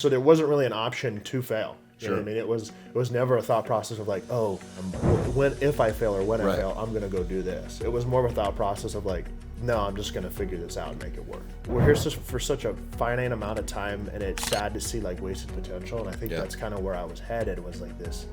So there wasn't really an option to fail. You know Sure. what I mean? It was never a thought process of like, oh, if I fail or when I fail, I'm going to go do this. It was more of a thought process of like, no, I'm just going to figure this out and make it work. We're here for such a finite amount of time, and it's sad to see like wasted potential. And I think that's kind of where I was headed, was like this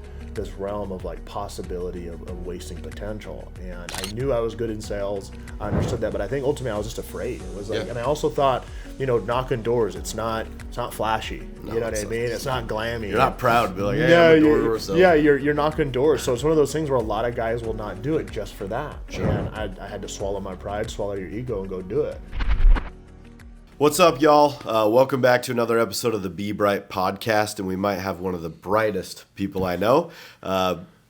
realm of like possibility of wasting potential. And I knew I was good in sales. I understood that, but I think ultimately I was just afraid. It was like, and I also thought, knocking doors, it's not flashy. No, you know what I mean? It's not glammy. You're not proud to be like, hey, I'm a door salesman. Yeah, you're knocking doors. So it's one of those things where a lot of guys will not do it just for that. Sure. And I had to swallow my pride, swallow your ego, and go do it. What's up, y'all? Welcome back to another episode of the Be Bright podcast, and we might have one of the brightest people I know.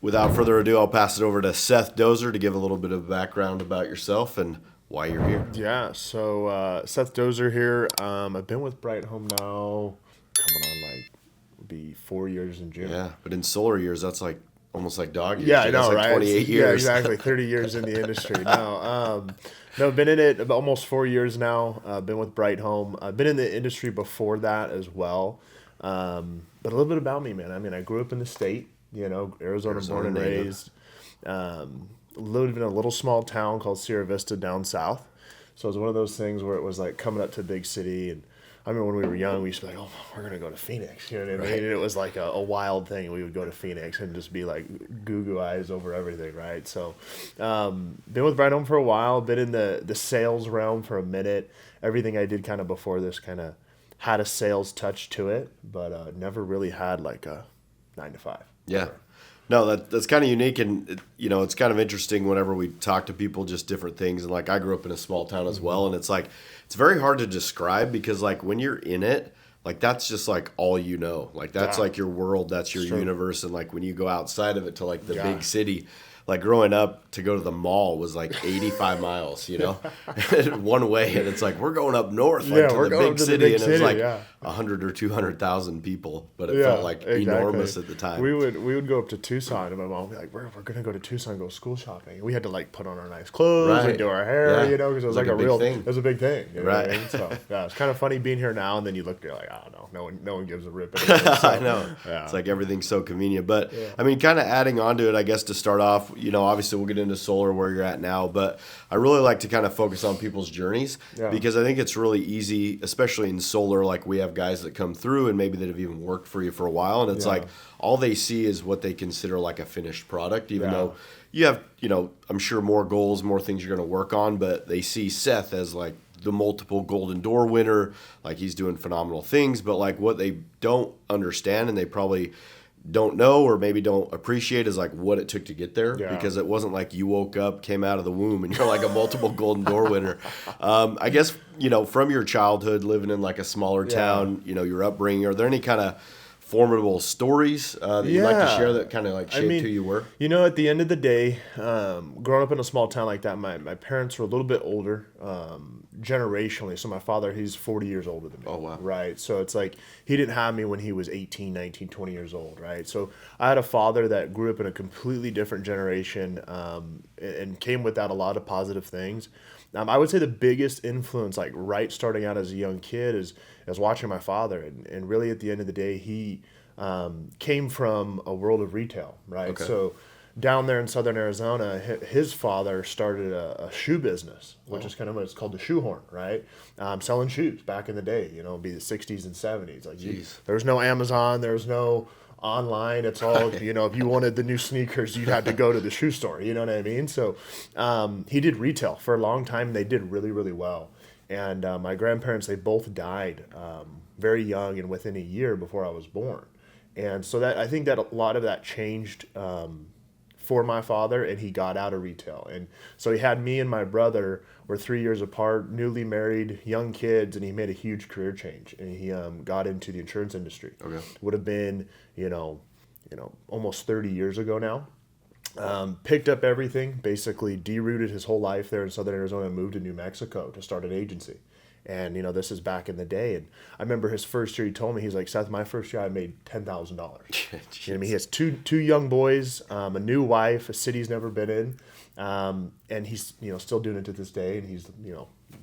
Without further ado, I'll pass it over to Seth Dozer to give a little bit of background about yourself and why you're here. Yeah, so Seth Dozer here. I've been with Bright Home now, coming on like, be 4 years in June. Yeah, but in solar years, that's like almost like dog years. Yeah, I know, that's like right? 28 years. Yeah, exactly. 30 years in the industry. No, I've been in it about almost 4 years now. Been with Bright Home. I've been in the industry before that as well. But a little bit about me, man. I mean, I grew up in the state, Arizona born and native. raised. Lived in a little small town called Sierra Vista down south. So it was one of those things where it was like coming up to a big city. And I remember when we were young, we used to be like, oh, we're going to go to Phoenix. You know what I mean? And it was like a wild thing. We would go to Phoenix and just be like goo eyes over everything, right? So been with Bright Home for a while, been in the sales realm for a minute. Everything I did kind of before this kind of had a sales touch to it, but never really had like a 9 to 5. Yeah. No, that's kind of unique, and it's kind of interesting whenever we talk to people, just different things. And like I grew up in a small town as well, and it's like it's very hard to describe because like when you're in it, like that's just like all you know. Like that's like your world, that's your universe, and like when you go outside of it to like the big city, like growing up to go to the mall was like 85 miles, one way, and it's like we're going up north like to the big city, and it was like 100 or 200,000 people, but it felt like enormous at the time. We would go up to Tucson, and my mom would be like, we're gonna go to Tucson and go school shopping. We had to like put on our nice clothes and do our hair, because it was like a real thing. It was a big thing, what I mean? So it's kind of funny being here now, and then you look, you're like, I don't know, no one gives a rip anymore. So, I know. It's like everything's so convenient, but I mean, kind of adding on to it, I guess to start off, obviously we'll get into solar where you're at now, but I really like to kind of focus on people's journeys because I think it's really easy, especially in solar. Like we have guys that come through and maybe that have even worked for you for a while, and it's like all they see is what they consider like a finished product, even though you have, I'm sure more goals, more things you're going to work on, but they see Seth as like the multiple golden door winner, like he's doing phenomenal things, but like what they don't understand and they probably don't know or maybe don't appreciate is like what it took to get there, because it wasn't like you woke up, came out of the womb, and you're like a multiple golden door winner. I guess, from your childhood living in like a smaller town, your upbringing, are there any kind of formidable stories that you'd like to share that kind of like shaped who you were? At the end of the day, growing up in a small town like that, my parents were a little bit older generationally. So my father, he's 40 years older than me. Oh, wow. Right. So it's like he didn't have me when he was 18, 19, 20 years old. Right. So I had a father that grew up in a completely different generation and came with that a lot of positive things. I would say the biggest influence, like right starting out as a young kid, is watching my father. And really at the end of the day, he came from a world of retail, right? Okay. So down there in southern Arizona, his father started a shoe business, which is kind of what it's called, the shoehorn, right? Selling shoes back in the day, it'd be the 60s and 70s. Like there was no Amazon, there was no online. It's all, if you wanted the new sneakers, you had to go to the shoe store, you know what I mean? So he did retail for a long time. They did really, really well. And my grandparents, they both died very young and within a year before I was born. And so that I think that a lot of that changed for my father, and he got out of retail. And so he had me and my brother, we're 3 years apart, newly married, young kids, and he made a huge career change. And he got into the insurance industry. Okay. Would have been, almost 30 years ago now. Picked up everything, basically derooted his whole life there in southern Arizona and moved to New Mexico to start an agency. And, this is back in the day. And I remember his first year, he told me, he's like, Seth, my first year I made $10,000. You know what I mean? He has two young boys, a new wife, a city he's never been in. And he's, still doing it to this day. And he's,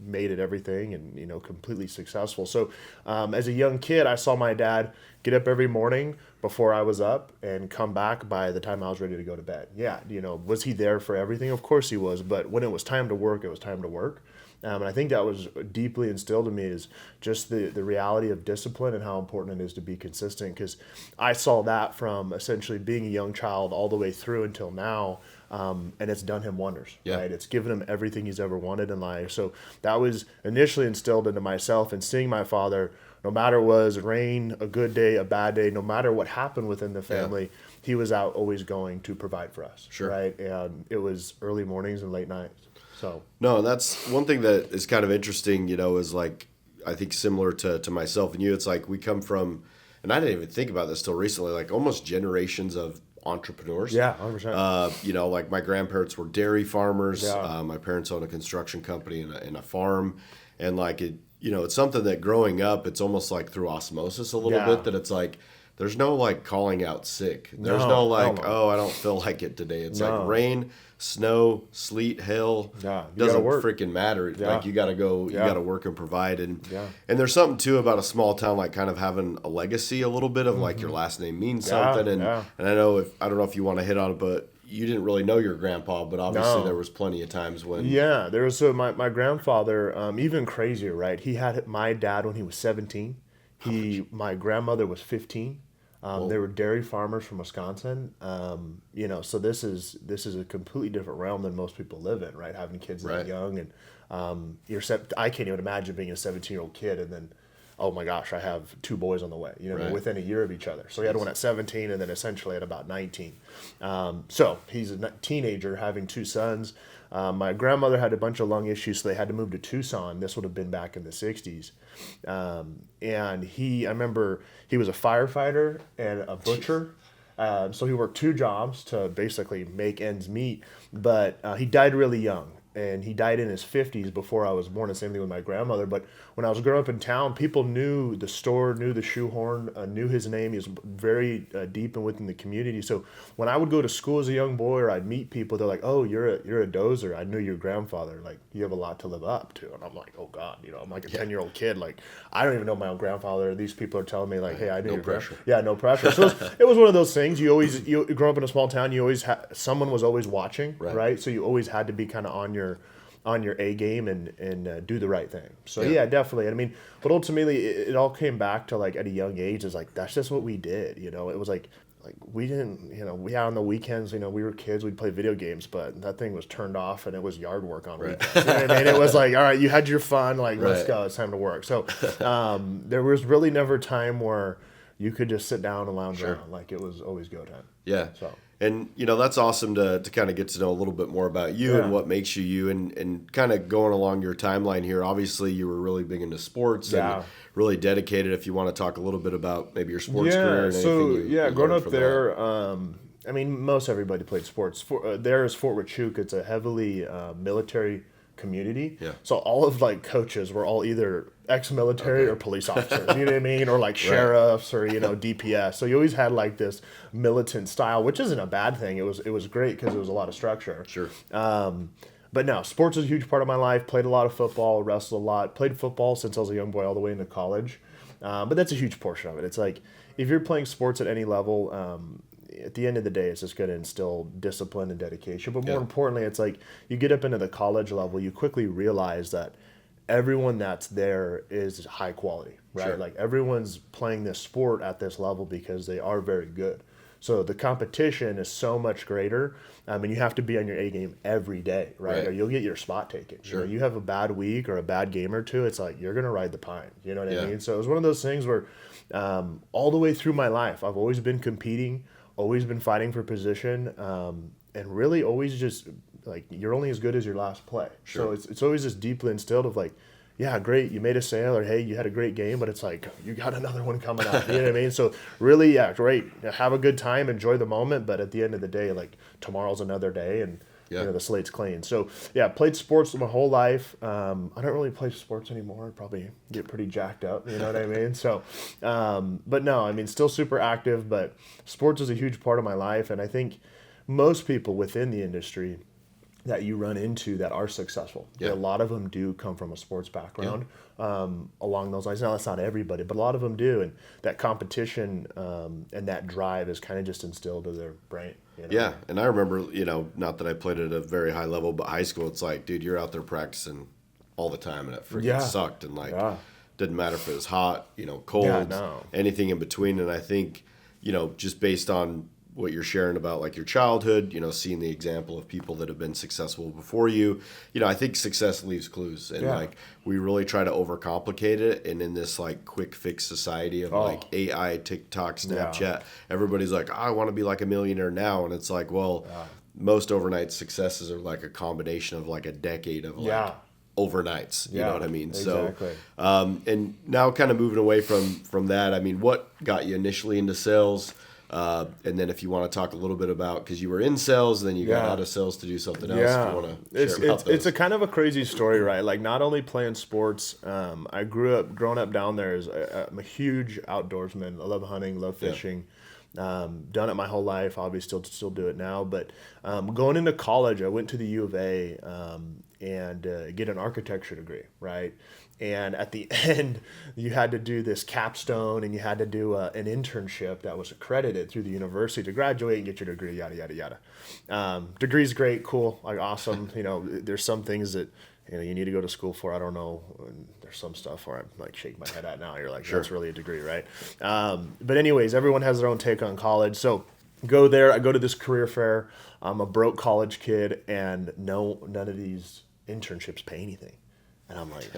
made it everything and, you know, completely successful. So as a young kid, I saw my dad get up every morning before I was up and come back by the time I was ready to go to bed. Yeah, you know, was he there for everything? Of course he was. But when it was time to work, it was time to work. And I think that was deeply instilled in me is just the reality of discipline and how important it is to be consistent. Because I saw that from essentially being a young child all the way through until now. And it's done him wonders, right? It's given him everything he's ever wanted in life. So that was initially instilled into myself, and seeing my father, no matter it was rain, a good day, a bad day, no matter what happened within the family, he was out always going to provide for us, right? And it was early mornings and late nights. So no, and that's one thing that is kind of interesting, you know, is like, I think similar to myself and you, it's like we come from, and I didn't even think about this till recently, like almost generations of entrepreneurs. Yeah, 100%. You know, like my grandparents were dairy farmers. My parents own a construction company and a farm. And like it, you know, it's something that growing up, it's almost like through osmosis a little bit, that it's like, there's no like calling out sick. There's no like, oh, I don't feel like it today. It's like rain, snow, sleet, hail, doesn't freaking matter. Like you got to go, you got to work and provide. And there's something too about a small town, like kind of having a legacy a little bit of like your last name means something. And I know I don't know if you want to hit on it, but you didn't really know your grandpa, but obviously there was plenty of times when. Yeah, there was my grandfather, even crazier, right? He had my dad when he was 17. My grandmother was 15. They were dairy farmers from Wisconsin. You know, so this is a completely different realm than most people live in, right? Having kids that young, and I can't even imagine being a 17-year-old kid and then, oh my gosh, I have 2 boys on the way, you know, within a year of each other. So he had one at 17 and then essentially at about 19. So he's a teenager having 2 sons. My grandmother had a bunch of lung issues, so they had to move to Tucson. This would have been back in the 60s. And I remember he was a firefighter and a butcher. So he worked 2 jobs to basically make ends meet. But he died really young. And he died in his 50s before I was born. The same thing with my grandmother. But when I was growing up in town, people knew the store, knew the shoehorn, knew his name. He was very deep and within the community. So when I would go to school as a young boy or I'd meet people, they're like, "Oh, you're a dozer. I knew your grandfather. Like, you have a lot to live up to." And I'm like, "Oh God, you know, I'm like a 10-year-old kid. Like, I don't even know my own grandfather. These people are telling me like, hey, I knew your pressure. Yeah, no pressure." So it was one of those things. You grow up in a small town. You always someone was always watching, right? So you always had to be kind of on your A game and do the right thing. So yeah, definitely. I mean, but ultimately it all came back to like at a young age is like, that's just what we did. You know, it was like we didn't, you know, we had on the weekends, you know, we were kids, we'd play video games, but that thing was turned off and it was yard work on weekends. You know what I mean? It was like, all right, you had your fun, like, let's go, it's time to work. So there was really never a time where you could just sit down and lounge around. Like, it was always go time. Yeah. So. And, you know, that's awesome to kind of get to know a little bit more about you and what makes you you. And kind of going along your timeline here, obviously you were really big into sports and really dedicated. If you want to talk a little bit about maybe your sports career and anything you growing up there, I mean, most everybody played sports. There is Fort Huachuca. It's a heavily military community. Yeah. So all of like coaches were all either ex-military or police officers, you know what I mean? Or like sheriffs or, you know, DPS. So you always had like this militant style, which isn't a bad thing. It was great because it was a lot of structure. Sure. But no, sports is a huge part of my life. Played a lot of football, wrestled a lot. Played football since I was a young boy all the way into college. But that's a huge portion of it. It's like if you're playing sports at any level, at the end of the day, it's just going to instill discipline and dedication. But more importantly, it's like you get up into the college level, you quickly realize that everyone that's there is high quality, right? Sure. Like everyone's playing this sport at this level because they are very good. So the competition is so much greater. And you have to be on your A game every day, right? Or you'll get your spot taken. Sure. You know, you have a bad week or a bad game or two, it's like you're going to ride the pine. You know what I mean? So it was one of those things where all the way through my life, I've always been competing, always been fighting for position, and really always just like you're only as good as your last play. Sure. So it's always just deeply instilled of like, yeah, great, you made a sale, or hey, you had a great game, but it's like you got another one coming up. You know what I mean? So really, yeah, great, have a good time, enjoy the moment, but at the end of the day, like tomorrow's another day, and you know the slate's clean. So yeah, played sports my whole life. I don't really play sports anymore. I'd probably get pretty jacked up. You know what I mean? So, but no, I mean, still super active. But sports is a huge part of my life, and I think most people within the industry that you run into that are successful. Yeah. A lot of them do come from a sports background along those lines. Now, that's not everybody, but a lot of them do. And that competition and that drive is kind of just instilled in their brain. You know? Yeah. And I remember, not that I played at a very high level, but high school, it's like, dude, you're out there practicing all the time, and it freaking sucked. And didn't matter if it was hot, cold, anything in between. And I think, just based on what you're sharing about like your childhood, seeing the example of people that have been successful before you, I think success leaves clues, and like we really try to overcomplicate it. And in this like quick fix society of like AI, TikTok, Snapchat, everybody's like, I want to be like a millionaire now. And it's like, well, most overnight successes are like a combination of like a decade of like overnights, you know what I mean? Exactly. So, and now kind of moving away from that, I mean, what got you initially into sales? And then if you want to talk a little bit about, because you were in sales, then you got out of sales to do something else. If you want to share about those. It's a kind of a crazy story, right? Like not only playing sports, I growing up down there I'm a huge outdoorsman. I love hunting, love fishing. Done it my whole life. Obviously still do it now. But going into college, I went to the U of A and get an architecture degree, right? And at the end, you had to do this capstone, and you had to do an internship that was accredited through the university to graduate and get your degree, yada, yada, yada. Degree's great, cool, like awesome. There's some things that you need to go to school for. I don't know. And there's some stuff where I'm like shaking my head at now. You're like, that's really a degree, right? But anyways, everyone has their own take on college. So go there. I go to this career fair. I'm a broke college kid, and none of these internships pay anything. And I'm like,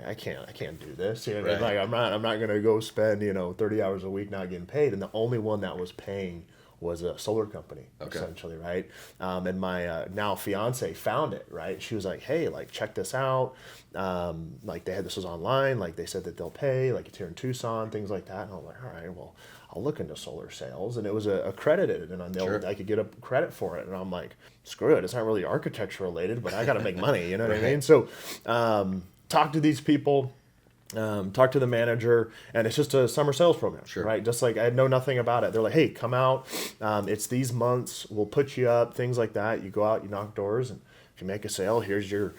I can't do this. Like I'm not gonna go spend 30 hours a week not getting paid. And the only one that was paying was a solar company, essentially, right? And my now fiance found it, right? She was like, hey, like check this out. Like this was online. Like they said that they'll pay. Like it's here in Tucson, things like that. And I'm like, all right, well, I'll look into solar sales. And it was accredited, and I could get a credit for it. And I'm like, screw it. It's not really architecture related, but I got to make money. You know what I mean? So talk to these people. Talk to the manager, and it's just a summer sales program, right? Just like I know nothing about it. They're like, hey, come out. It's these months. We'll put you up, things like that. You go out, you knock doors, and if you make a sale, here's your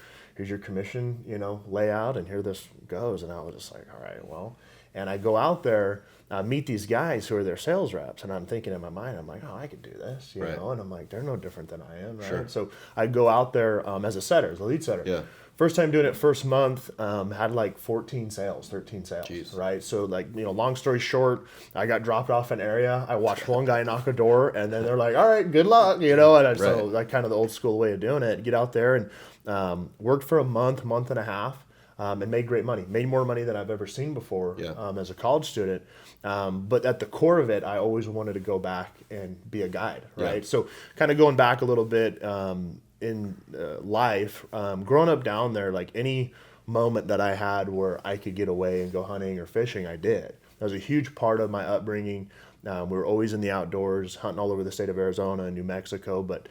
commission, layout, and here this goes. And I was just like, all right, well. And I go out there, meet these guys who are their sales reps, and I'm thinking in my mind, I'm like, oh, I could do this, you know? And I'm like, they're no different than I am, right? So I go out there as a lead setter. Yeah. First time doing it, first month, had like 13 sales, Jeez. Right? So like, long story short, I got dropped off an area. I watched one guy knock a door, and then they're like, all right, good luck, and so like kind of the old school way of doing it. Get out there and worked for a month and a half, and made great money. Made more money than I've ever seen before as a college student. But at the core of it, I always wanted to go back and be a guide, right? Yeah. So kind of going back a little bit, in life, growing up down there, like any moment that I had where I could get away and go hunting or fishing, I did. That was a huge part of my upbringing. We were always in the outdoors, hunting all over the state of Arizona and New Mexico. But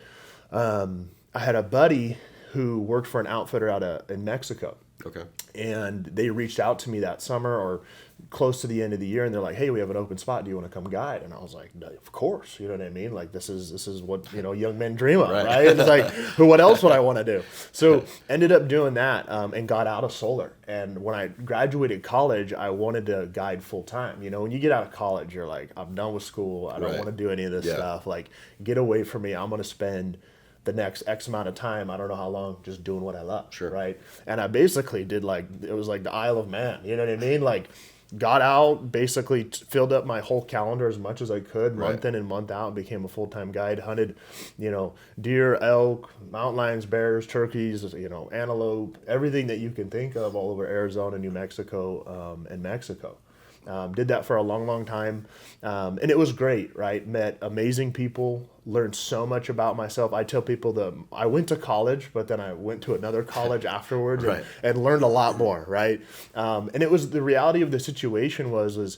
I had a buddy who worked for an outfitter in Mexico. Okay. And they reached out to me that summer or close to the end of the year, and they're like, hey, we have an open spot. Do you want to come guide? And I was like, of course. You know what I mean? Like, this is what, young men dream of, right? And it's like, what else would I want to do? So ended up doing that and got out of solar. And when I graduated college, I wanted to guide full time. When you get out of college, you're like, I'm done with school. I don't want to do any of this stuff. Like, get away from me. I'm going to spend the next X amount of time, I don't know how long, just doing what I love, right? And I basically did it was like the Isle of Man, you know what I mean? Like, got out, basically filled up my whole calendar as much as I could, month in and month out, and became a full-time guide, hunted, deer, elk, mountain lions, bears, turkeys, antelope, everything that you can think of all over Arizona, New Mexico, and Mexico. Did that for a long, long time. And it was great, right? Met amazing people, learned so much about myself. I tell people that I went to college, but then I went to another college afterwards and learned a lot more, right? And it was the reality of the situation was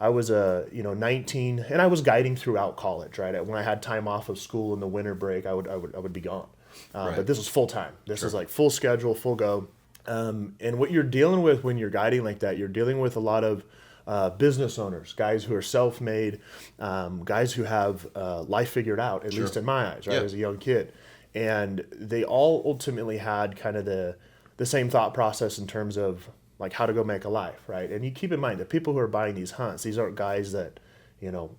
I was 19 and I was guiding throughout college, right? When I had time off of school in the winter break, I would be gone. But this was full time. This is like full schedule, full go. And what you're dealing with when you're guiding like that, you're dealing with a lot of business owners, guys who are self-made, guys who have life figured out, at least in my eyes, right, as a young kid. And they all ultimately had kind of the same thought process in terms of like how to go make a life, right? And you keep in mind the people who are buying these hunts, these aren't guys that,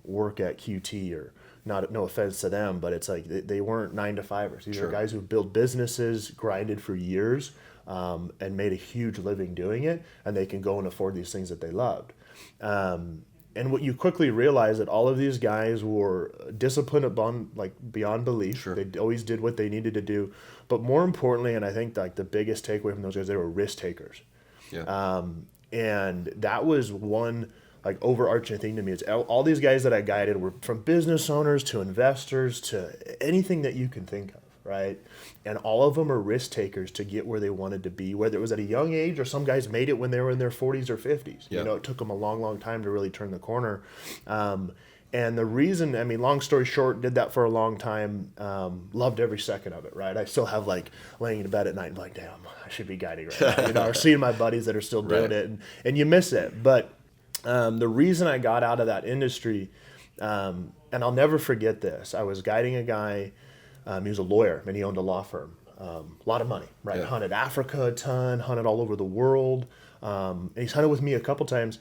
work at QT or not, no offense to them, but it's like they weren't 9-to-5ers. These are guys who built businesses, grinded for years, and made a huge living doing it, and they can go and afford these things that they loved. And what you quickly realize that all of these guys were disciplined beyond belief. Sure. They always did what they needed to do, but more importantly, and I think like the biggest takeaway from those guys, they were risk takers. Yeah. And that was one like overarching thing to me. It's all these guys that I guided were from business owners to investors to anything that you can think of, right? And all of them are risk takers to get where they wanted to be, whether it was at a young age or some guys made it when they were in their 40s or 50s. Yeah. It took them a long, long time to really turn the corner. And the reason, long story short, did that for a long time, loved every second of it, right? I still have like laying in bed at night and like, damn, I should be guiding right now, or seeing my buddies that are still doing it, and you miss it. But the reason I got out of that industry, and I'll never forget this, I was guiding a guy, he was a lawyer and he owned a law firm, a lot of money, right? Yeah. Hunted Africa a ton, hunted all over the world. And he's hunted with me a couple times.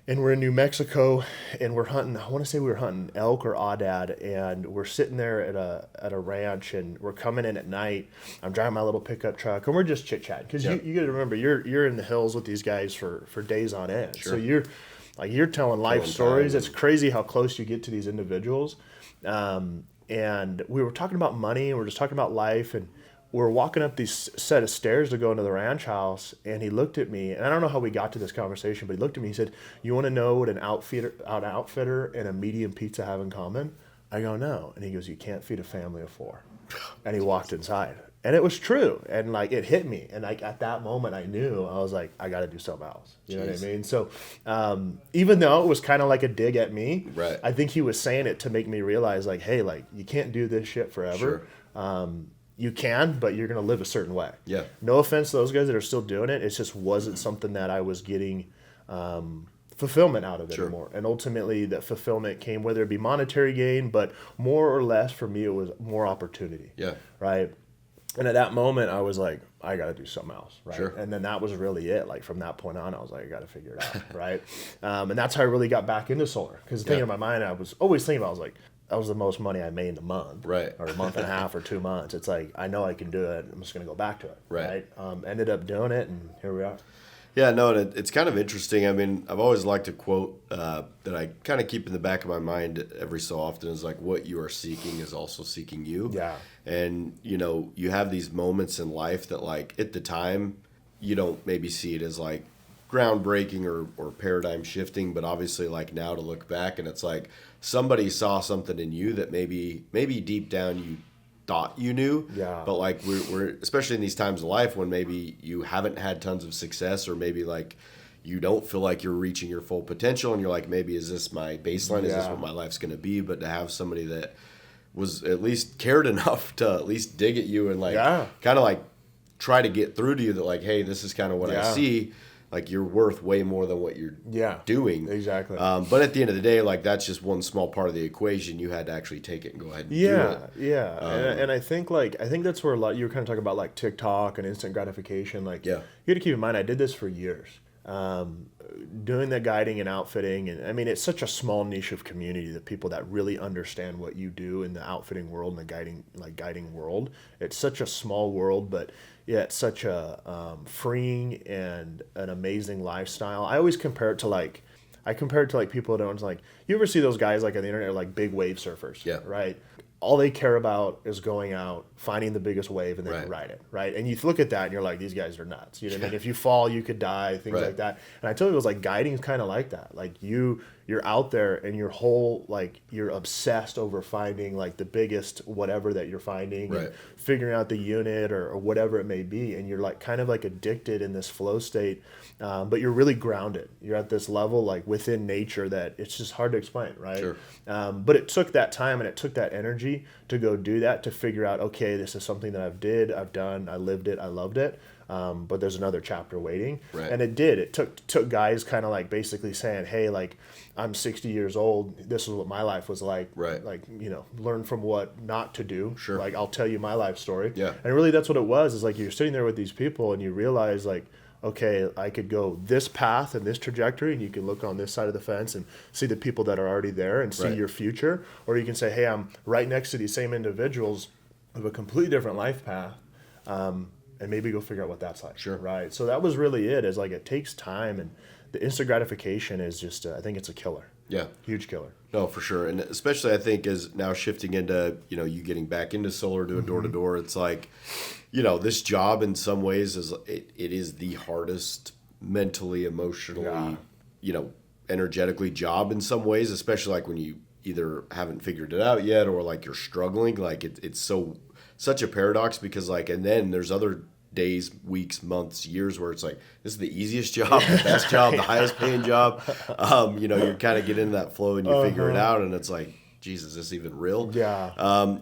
And we're in New Mexico, and we're hunting. I want to say we were hunting elk or aoudad, and we're sitting there at a ranch, and we're coming in at night. I'm driving my little pickup truck, and we're just chit chatting because you got to remember you're in the hills with these guys for days on end. Sure. So you're telling life stories. It's crazy how close you get to these individuals. And we were talking about money, and we're just talking about life, and we're walking up these set of stairs to go into the ranch house, and he looked at me, and I don't know how we got to this conversation, but he looked at me, he said, "You want to know what an outfitter and a medium pizza have in common?" I go, "No." And he goes, "You can't feed a family of 4. And he walked inside. And it was true. And like it hit me. And like at that moment I knew, I was like, I got to do something else. You know what I mean? So even though it was kind of like a dig at me, right. I think he was saying it to make me realize like, hey, like you can't do this shit forever. Sure. You can, but you're going to live a certain way. Yeah. No offense to those guys that are still doing it. It just wasn't something that I was getting fulfillment out of it anymore. And ultimately that fulfillment came, whether it be monetary gain, but more or less for me, it was more opportunity. Yeah. Right. And at that moment I was like, I got to do something else. Right. Sure. And then that was really it. Like from that point on, I was like, I got to figure it out. Right. And that's how I really got back into solar. Because the thing in my mind, I was always thinking about, I was like, that was the most money I made in a month, right? Or a month and a half or 2 months. It's like, I know I can do it. I'm just going to go back to it. Right. Ended up doing it, and here we are. Yeah, no, and it's kind of interesting. I mean, I've always liked a quote that I kind of keep in the back of my mind every so often is like, what you are seeking is also seeking you. Yeah. And, you know, you have these moments in life that like at the time, you don't maybe see it as like groundbreaking or paradigm shifting, but obviously like now to look back and it's like somebody saw something in you that maybe deep down you thought you knew. Yeah. But like we're especially in these times of life when maybe you haven't had tons of success or maybe like you don't feel like you're reaching your full potential and you're like, maybe is this my baseline? Is this what my life's going to be? But to have somebody that was at least cared enough to at least dig at you and like kind of like try to get through to you that like, hey, this is kind of what I see. Like you're worth way more than what you're doing. Exactly. But at the end of the day, like that's just one small part of the equation. You had to actually take it and go ahead and do it. Yeah. And I think that's where a lot, you were kind of talking about like TikTok and instant gratification. Like you got to keep in mind, I did this for years. Doing the guiding and outfitting. And I mean, it's such a small niche of community that people that really understand what you do in the outfitting world and the guiding world. It's such a small world, but it's such a freeing and an amazing lifestyle. I always compare it to people that don't like, you ever see those guys like on the internet, like big wave surfers, right? All they care about is going out, finding the biggest wave, and then ride it, right? And you look at that, and you're like, these guys are nuts. You know what I mean? If you fall, you could die, things like that. And I tell you, it was like guiding is kind of like that. Like you're out there, and your whole you're obsessed over finding like the biggest whatever that you're finding, and figuring out the unit or whatever it may be, and you're like kind of like addicted in this flow state. But you're really grounded. You're at this level like within nature that it's just hard to explain, right? Sure. But it took that time and it took that energy to go do that, to figure out, okay, this is something that I've done, I lived it, I loved it. but there's another chapter waiting. Right. And it took guys kind of like basically saying, hey, like, I'm 60 years old. This is what my life was like. Right. Like, learn from what not to do. Sure. Like, I'll tell you my life story. Yeah. And really that's what it was, is like you're sitting there with these people and you realize like, okay, I could go this path and this trajectory, and you can look on this side of the fence and see the people that are already there and see your future. Or you can say, hey, I'm right next to these same individuals of a completely different life path, and maybe go figure out what that's like. Sure. Right. So that was really it, is like it takes time, and the instant gratification is just, I think it's a killer. Yeah. Huge killer. No, for sure. And especially I think as now shifting into, you getting back into solar, doing door to door, it's like, this job in some ways it is the hardest mentally, emotionally, energetically job in some ways, especially like when you either haven't figured it out yet or like you're struggling. Like it's such a paradox, because like, and then there's other days, weeks, months, years where it's like, this is the easiest job, the best job, the highest paying job. You kind of get into that flow and you figure it out, and it's like, Jesus, is this even real? Yeah.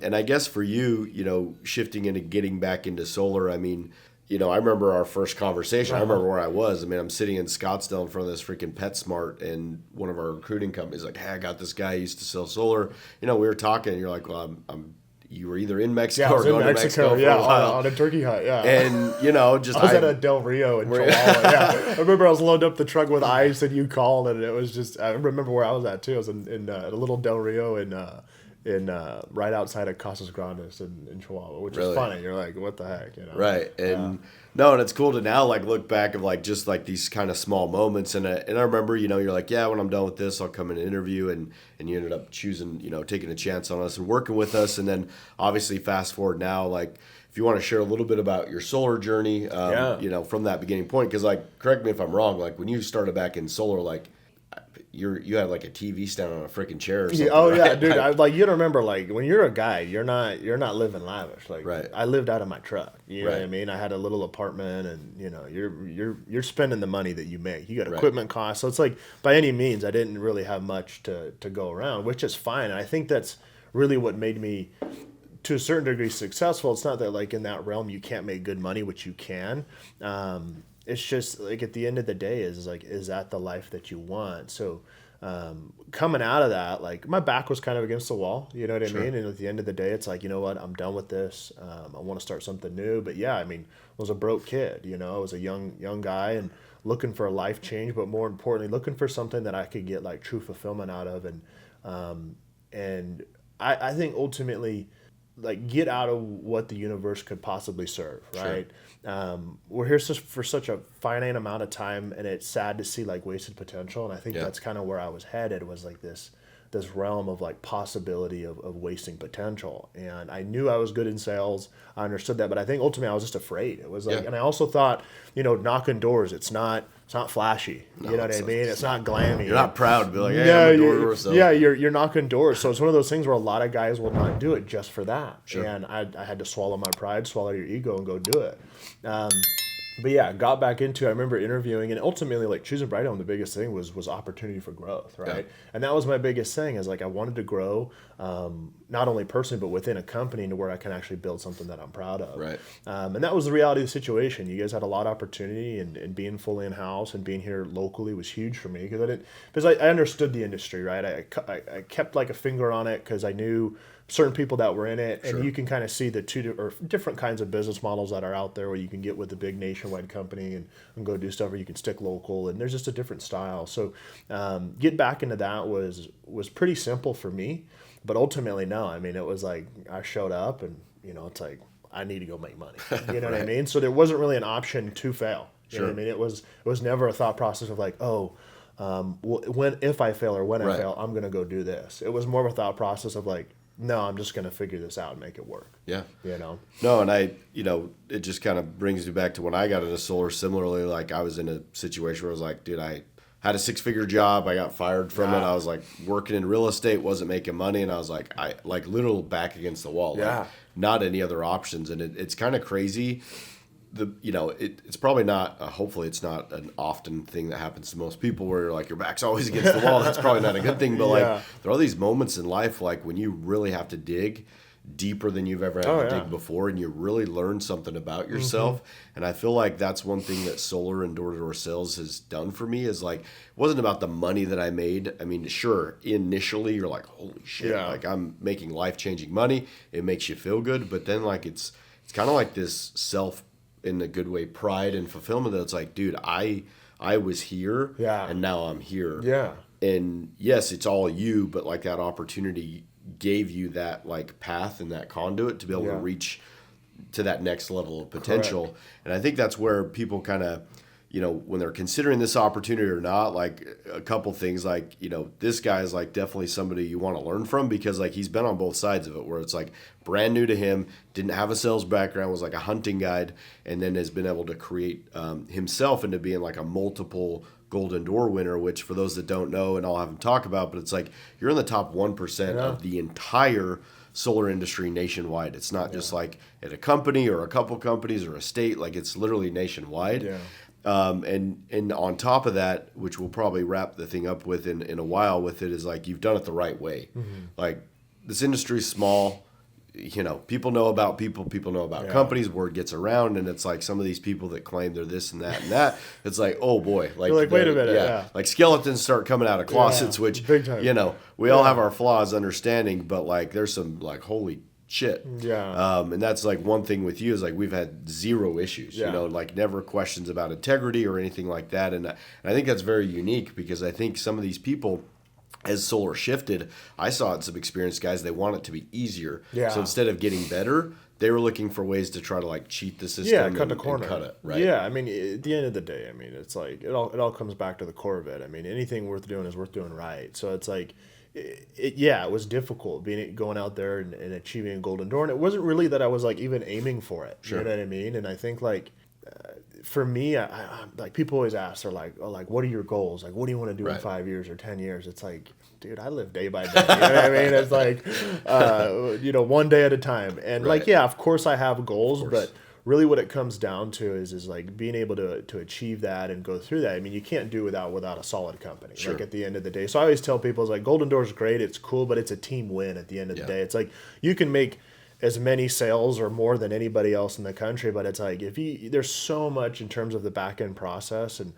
And I guess for you, shifting into getting back into solar, I mean, I remember our first conversation. I remember where I was. I mean, I'm sitting in Scottsdale in front of this freaking PetSmart, and one of our recruiting companies like, hey, I got this guy who used to sell solar. We were talking, and you're like, well, you were either in Mexico or going to Mexico for a while. On a turkey hunt, yeah. And, just... I was at a Del Rio in Chihuahua, yeah. I remember I was loading up the truck with ice, and you called, and it was just... I remember where I was at, too. I was in a little Del Rio in right outside of Casas Grandes in Chihuahua, which is funny. You're like, what the heck, Right. And and it's cool to now like look back of like just like these kind of small moments. And I remember, you're like, yeah, when I'm done with this, I'll come in and interview, and you ended up choosing, taking a chance on us and working with us. And then obviously fast forward now, like if you want to share a little bit about your solar journey, from that beginning point, because like, correct me if I'm wrong, like when you started back in solar, like you had like a TV stand on a freaking chair or something. Yeah, oh right? yeah, dude. You don't remember, like when you're a guy, you're not living lavish. Like I lived out of my truck. You know what I mean? I had a little apartment, and you're spending the money that you make. You got equipment costs, so it's like by any means, I didn't really have much to go around, which is fine. And I think that's really what made me, to a certain degree, successful. It's not that like in that realm you can't make good money, which you can. It's just like at the end of the day is that the life that you want? So coming out of that, like my back was kind of against the wall, you know what I mean? And at the end of the day, it's like, you know what, I'm done with this. I want to start something new. But yeah, I mean, I was a broke kid, I was a young guy and looking for a life change, but more importantly, looking for something that I could get like true fulfillment out of. And I think ultimately, like, get out of what the universe could possibly serve, right? We're here for such a finite amount of time, and it's sad to see like wasted potential. And I think that's kind of where I was headed, was like this realm of like possibility of wasting potential. And I knew I was good in sales. I understood that, but I think ultimately I was just afraid. It was like, and I also thought, knocking doors, it's not flashy. You know what I mean? It's not glammy. You're not proud to be like, hey, I'm a door sales. Yeah, you're knocking doors. So it's one of those things where a lot of guys will not do it just for that. And I had to swallow my pride, swallow your ego, and go do it. But yeah, got back into it. I remember interviewing, and ultimately, like, choosing Bright Home, the biggest thing was opportunity for growth, right? And that was my biggest thing, is like I wanted to grow, not only personally, but within a company, to where I can actually build something that I'm proud of. Right. And that was the reality of the situation. You guys had a lot of opportunity, and being fully in house and being here locally was huge for me, because I understood the industry, right? I kept like a finger on it, because I knew certain people that were in it, and you can kind of see the different kinds of business models that are out there, where you can get with a big nationwide company and go do stuff, or you can stick local, and there's just a different style. So get back into that was pretty simple for me, but ultimately no. I mean, it was like I showed up, and it's like I need to go make money. You know what I mean? So there wasn't really an option to fail. You know what I mean? It was never a thought process of like, if I fail or when I fail, I'm gonna go do this. It was more of a thought process of like, no, I'm just going to figure this out and make it work. Yeah. No, and it just kind of brings me back to when I got into solar. Similarly, like I was in a situation where I was like, dude, I had a 6-figure job. I got fired from it. I was like working in real estate, wasn't making money. And I was like, literal back against the wall. Like, not any other options. And it's kind of crazy. It's probably not, hopefully it's not an often thing that happens to most people, where you're like, your back's always against the wall. That's probably not a good thing. But like, there are these moments in life, like when you really have to dig deeper than you've ever had to dig before, and you really learn something about yourself. And I feel like that's one thing that solar and door-to-door sales has done for me is like, it wasn't about the money that I made. I mean, sure, initially you're like, holy shit, like I'm making life-changing money. It makes you feel good, but then like it's kind of like this self, in a good way, pride and fulfillment that it's like, dude, I was here and now I'm here. Yeah. And yes, it's all you, but like that opportunity gave you that like path and that conduit to be able to reach to that next level of potential. Correct. And I think that's where people kind of, you know, when they're considering this opportunity or not, like a couple things, like, you know, this guy is like definitely somebody you want to learn from, because like he's been on both sides of it, where it's like brand new to him, didn't have a sales background, was like a hunting guide, and then has been able to create himself into being like a multiple Golden Door winner, which for those that don't know, and I'll have him talk about, but it's like you're in the top 1% of the entire solar industry nationwide. It's not just like at a company or a couple companies or a state, like it's literally nationwide. Yeah. And on top of that, which we'll probably wrap the thing up with in a while with it, is like you've done it the right way. Like this industry is small. You know, people know about people know about companies, word gets around, and it's like some of these people that claim they're this and that and that, it's like, oh boy, like, wait a minute, like skeletons start coming out of closets, which, you know, we all have our flaws understanding, but like there's some like, holy shit. And that's like one thing with you is like we've had zero issues, you know, like never questions about integrity or anything like that. And I think that's very unique, because I think some of these people, as solar shifted, I saw in some experienced guys, they want it to be easier. So instead of getting better, they were looking for ways to try to like cheat the system. Cut the corner. And cut it, right? Yeah, I mean, at the end of the day, I mean, it's like it all comes back to the core of it. I mean, anything worth doing is worth doing right. So it's like, it was difficult going out there and achieving a Golden Door, and it wasn't really that I was like even aiming for it. You know what I mean? And I think like, for me, I like people always ask, they're like, oh, like, what are your goals? Like, what do you want to do in 5 years or 10 years? It's like, dude, I live day by day. You know what I mean? It's like, you know, one day at a time. And like, yeah, of course I have goals, but really what it comes down to is like being able to achieve that and go through that. I mean, you can't do without a solid company. Like at the end of the day. So I always tell people, it's like Golden Door is great. It's cool, but it's a team win at the end of the day. It's like you can make as many sales or more than anybody else in the country, but it's like there's so much in terms of the back end process, and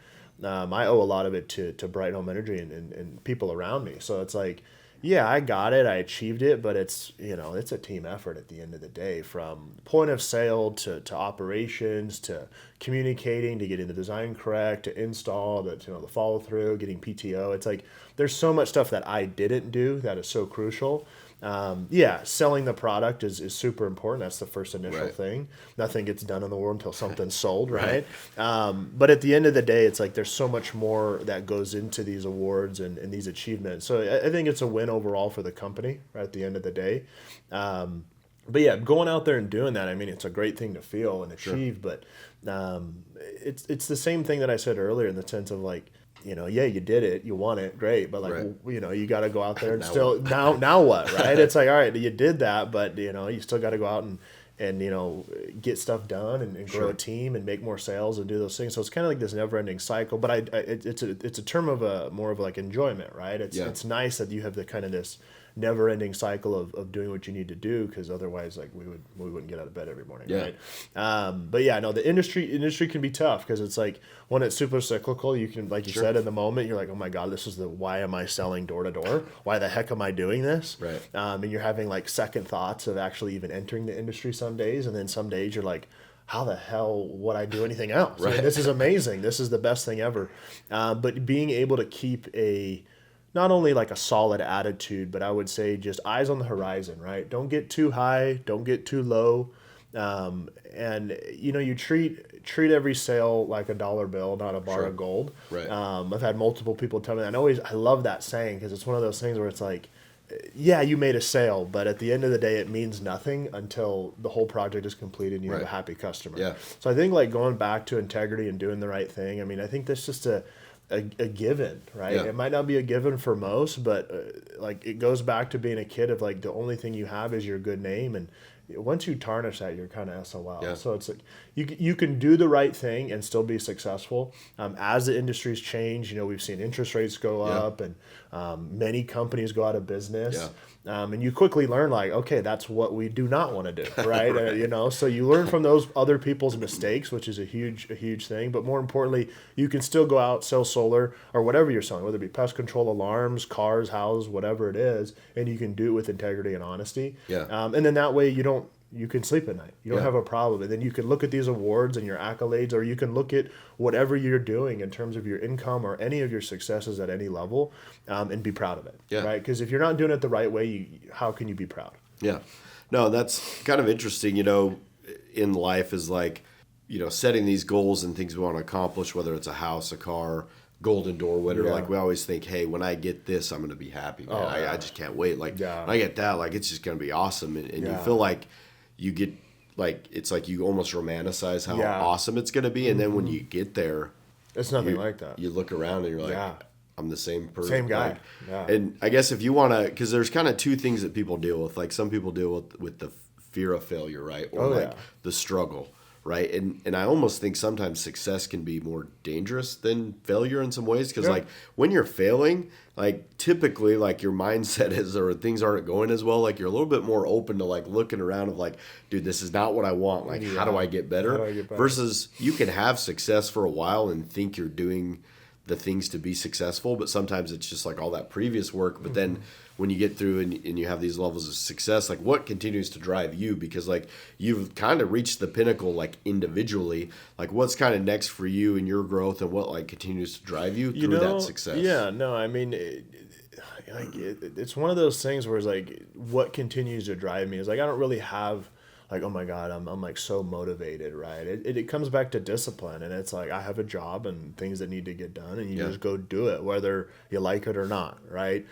I owe a lot of it to Bright Home Energy and people around me. So it's like, yeah, I got it, I achieved it, but it's, you know, it's a team effort at the end of the day, from point of sale to operations to communicating, to getting the design correct, to install, to, you know, the follow through, getting PTO. It's like there's so much stuff that I didn't do that is so crucial. Selling the product is super important. That's the first initial thing. Nothing gets done in the world until something's sold, right? But at the end of the day, it's like there's so much more that goes into these awards and these achievements. So I think it's a win overall for the company, right, at the end of the day. But yeah, going out there and doing that, I mean, it's a great thing to feel and achieve, but it's the same thing that I said earlier, in the sense of like, you know, yeah, you did it, you won it, great, but like, you know, you got to go out there and now what, right? It's like, all right, you did that, but you know, you still got to go out and you know, get stuff done and grow a team and make more sales and do those things. So it's kind of like this never-ending cycle. But it's a term of more of like enjoyment, right? It's nice that you have the kind of this never-ending cycle of doing what you need to do, because otherwise, like, we wouldn't get out of bed every morning, right? But yeah, no, the industry can be tough, because it's like when it's super cyclical, you can, like you said, in the moment, you're like, oh my god, this is why am I selling door to door? Why the heck am I doing this? Right. And you're having like second thoughts of actually even entering the industry some days, and then some days you're like, how the hell would I do anything else? Right. I mean, this is amazing. This is the best thing ever. But being able to keep not only like a solid attitude, but I would say just eyes on the horizon, right? Don't get too high, don't get too low. And you know, you treat every sale like a dollar bill, not a bar of gold. Right. I've had multiple people tell me that. I love that saying, because it's one of those things where it's like, yeah, you made a sale, but at the end of the day, it means nothing until the whole project is completed and you have a happy customer. Yeah. So I think like going back to integrity and doing the right thing, I mean, I think that's just a given, right? It might not be a given for most, but like it goes back to being a kid of like the only thing you have is your good name, and once you tarnish that, you're kind of SOL. Yeah. So it's like you can do the right thing and still be successful. As the industries change, we've seen interest rates go up, and many companies go out of business. Yeah. And you quickly learn, like, okay, that's what we do not want to do, right? Right. So you learn from those other people's mistakes, which is a huge thing. But more importantly, you can still go out, sell solar or whatever you're selling, whether it be pest control, alarms, cars, houses, whatever it is, and you can do it with integrity and honesty. Yeah. And then that way you can sleep at night. You don't have a problem. And then you can look at these awards and your accolades, or you can look at whatever you're doing in terms of your income or any of your successes at any level, and be proud of it. Yeah. Right? Because if you're not doing it the right way, how can you be proud? Yeah. No, that's kind of interesting, in life is like, setting these goals and things we want to accomplish, whether it's a house, a car, golden door winner. Like we always think, hey, when I get this, I'm going to be happy. Man. I just can't wait. Like when I get that, like it's just going to be awesome. And you feel like you get, like, it's like you almost romanticize how awesome it's going to be. And then when you get there, it's nothing like that. You look around and you're like, I'm the same person. Same guy. Like, and I guess if you want to, because there's kind of two things that people deal with. Like some people deal with the fear of failure, right? Or the struggle, right? And I almost think sometimes success can be more dangerous than failure in some ways. Because like when you're failing, like typically like your mindset is, or things aren't going as well, like you're a little bit more open to like looking around of like, dude, this is not what I want. Like, how do I get better? Versus you can have success for a while and think you're doing the things to be successful, but sometimes it's just like all that previous work. But then when you get through and you have these levels of success, like what continues to drive you? Because like you've kind of reached the pinnacle, like individually, like what's kind of next for you and your growth, and what like continues to drive you through that success? Yeah, no, I mean, it's one of those things where it's like, what continues to drive me is like, I don't really have like, oh my God, I'm like so motivated, right? It comes back to discipline, and it's like I have a job and things that need to get done, and you just go do it, whether you like it or not, right?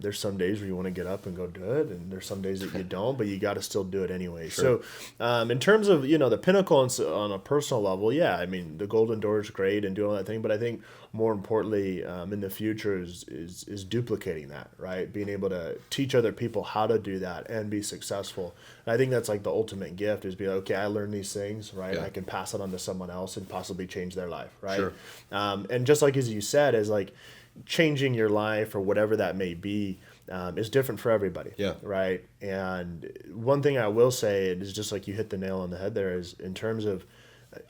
There's some days where you want to get up and go do it, and there's some days that you don't, but you got to still do it anyway. Sure. So in terms of, the pinnacle on a personal level, I mean, the golden door is great and doing all that thing, but I think more importantly in the future is duplicating that, right? Being able to teach other people how to do that and be successful. And I think that's like the ultimate gift, is be like, okay, I learned these things, right? I can pass it on to someone else and possibly change their life, right? Sure. And just like as you said, is like changing your life or whatever that may be is different for everybody, right? And one thing I will say is, just like you hit the nail on the head there, is in terms of,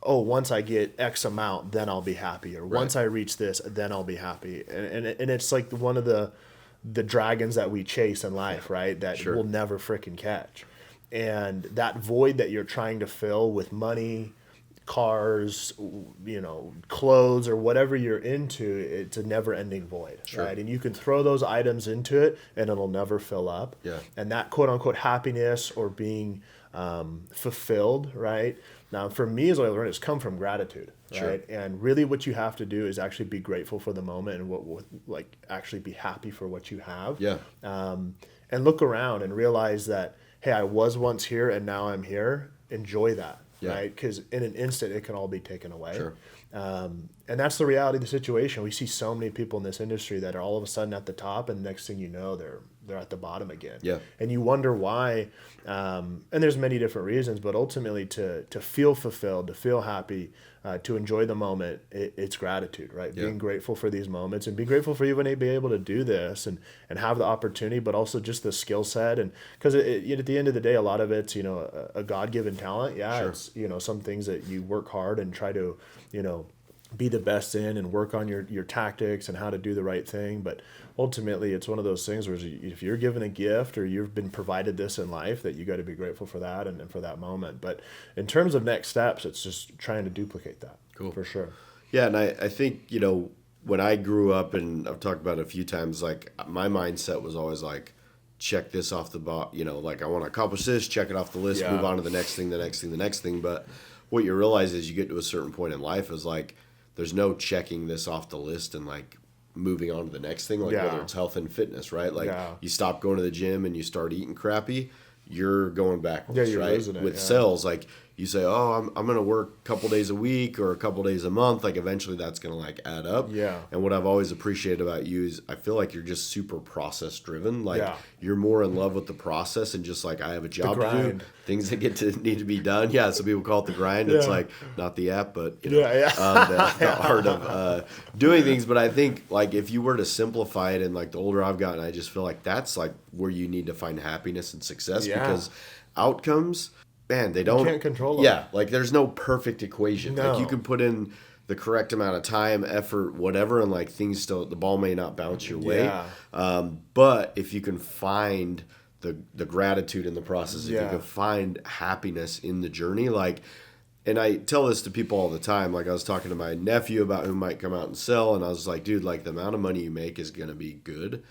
once I get X amount, then I'll be happy, or once I reach this, then I'll be happy. And it's like one of the dragons that we chase in life, right? That we'll never freaking catch. And that void that you're trying to fill with money, cars, clothes, or whatever you're into, it's a never-ending void, right? And you can throw those items into it, and it'll never fill up. And that quote-unquote happiness or being fulfilled, right? Now, for me, as I learned, it's come from gratitude, right? And really what you have to do is actually be grateful for the moment, and like actually be happy for what you have. And look around and realize that, hey, I was once here and now I'm here. Enjoy that, right? Because in an instant, it can all be taken away. And that's the reality of the situation. We see so many people in this industry that are all of a sudden at the top, and the next thing you know, they're at the bottom again. And you wonder why. And there's many different reasons, but ultimately to feel fulfilled, to feel happy, to enjoy the moment, it's gratitude, right? Being grateful for these moments, and being grateful for even being able to do this and have the opportunity, but also just the skill set. And because at the end of the day, a lot of it's, a God-given talent. It's, some things that you work hard and try to, be the best in, and work on your tactics and how to do the right thing. But ultimately, it's one of those things where if you're given a gift or you've been provided this in life, that you got to be grateful for that and for that moment. But in terms of next steps, it's just trying to duplicate that. Cool. For sure. Yeah, and I think, when I grew up, and I've talked about it a few times, like my mindset was always like, check this off the box, like I want to accomplish this, check it off the list, move on to the next thing, the next thing, the next thing. But what you realize is you get to a certain point in life is like, there's no checking this off the list and like moving on to the next thing, like whether it's health and fitness, right? Like you stop going to the gym and you start eating crappy, you're going backwards, right? With sales, like you say, oh, I'm going to work a couple days a week or a couple days a month, like eventually that's going to like add up. Yeah. And what I've always appreciated about you is I feel like you're just super process driven. Like you're more in love with the process and just like, I have a job to do, things that need to be done. Yeah. So people call it the grind. It's like not the app, but you know, the art of doing things. But I think like if you were to simplify it, and like the older I've gotten, I just feel like that's like where you need to find happiness and success because outcomes, man, they don't, you can't control them. Yeah, like there's no perfect equation. No. Like you can put in the correct amount of time, effort, whatever, and like things still, the ball may not bounce your way. But if you can find the gratitude in the process, if you can find happiness in the journey, like, and I tell this to people all the time. Like I was talking to my nephew about who might come out and sell, and I was like, dude, like the amount of money you make is going to be good,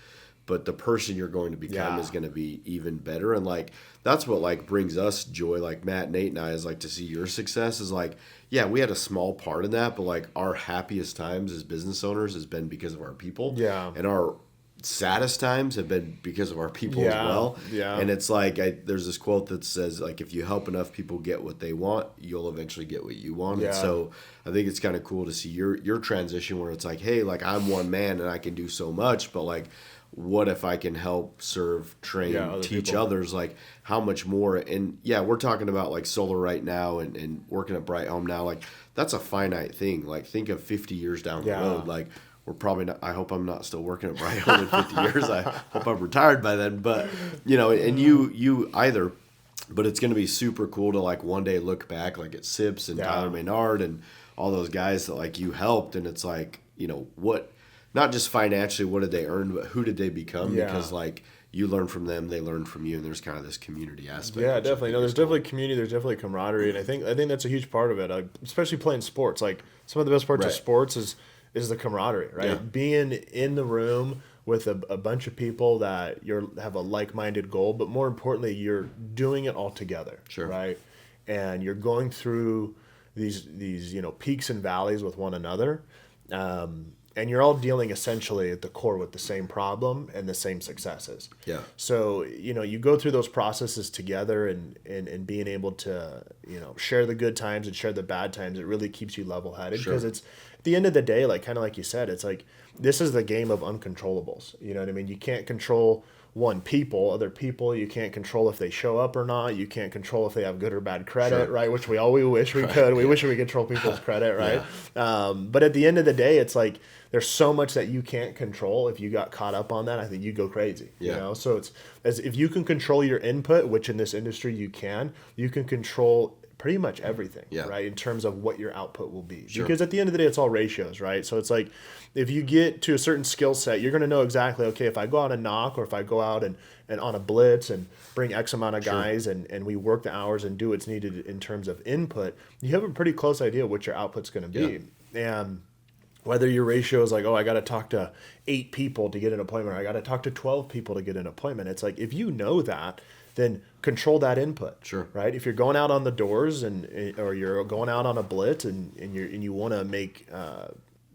but the person you're going to become is going to be even better. And like, that's what like brings us joy. Like Matt, Nate, and I is like to see your success is like, yeah, we had a small part in that, but like our happiest times as business owners has been because of our people. Yeah. And our saddest times have been because of our people as well. Yeah. And it's like, there's this quote that says like, if you help enough people get what they want, you'll eventually get what you want. And so I think it's kind of cool to see your transition where it's like, hey, like I'm one man and I can do so much, but like, what if I can help serve, train, teach people. Others? Like how much more? And we're talking about like solar right now and working at Bright Home now. Like that's a finite thing. Like think of 50 years down the road. Like we're probably not, I hope I'm not still working at Bright Home in 50 years. I hope I'm retired by then. But you know, and you either, but it's going to be super cool to like one day look back like at Sips and Tyler Maynard and all those guys that like you helped. And it's like, you know, what, not just financially, what did they earn, but who did they become? Because like you learn from them, they learn from you, and there's kind of this community aspect. Yeah, definitely. No, there's definitely community. There's definitely camaraderie, and I think that's a huge part of it. Especially playing sports. Like some of the best parts of sports is the camaraderie, right? Yeah. Being in the room with a bunch of people that have a like-minded goal, but more importantly, you're doing it all together, right? And you're going through these peaks and valleys with one another. And you're all dealing essentially at the core with the same problem and the same successes. Yeah. So, you go through those processes together and being able to, share the good times and share the bad times, it really keeps you level-headed because it's at the end of the day, like kind of like you said, it's like this is the game of uncontrollables. You know what I mean? You can't control other people. You can't control if they show up or not. You can't control if they have good or bad credit, right? Which we wish we could. We wish we could control people's credit, right? But at the end of the day, it's like there's so much that you can't control. If you got caught up on that, I think you go crazy. You know, so it's as if you can control your input, which in this industry you can control pretty much everything, right? In terms of what your output will be. Because at the end of the day, it's all ratios, right? So it's like if you get to a certain skill set, you're going to know exactly, okay, if I go out and knock or if I go out and on a blitz and bring X amount of guys and we work the hours and do what's needed in terms of input, you have a pretty close idea what your output's going to be. And whether your ratio is like, oh, I got to talk to 8 people to get an appointment, or I got to talk to 12 people to get an appointment. It's like if you know that, then control that input. Right? If you're going out on the doors or you're going out on a blitz and you want to make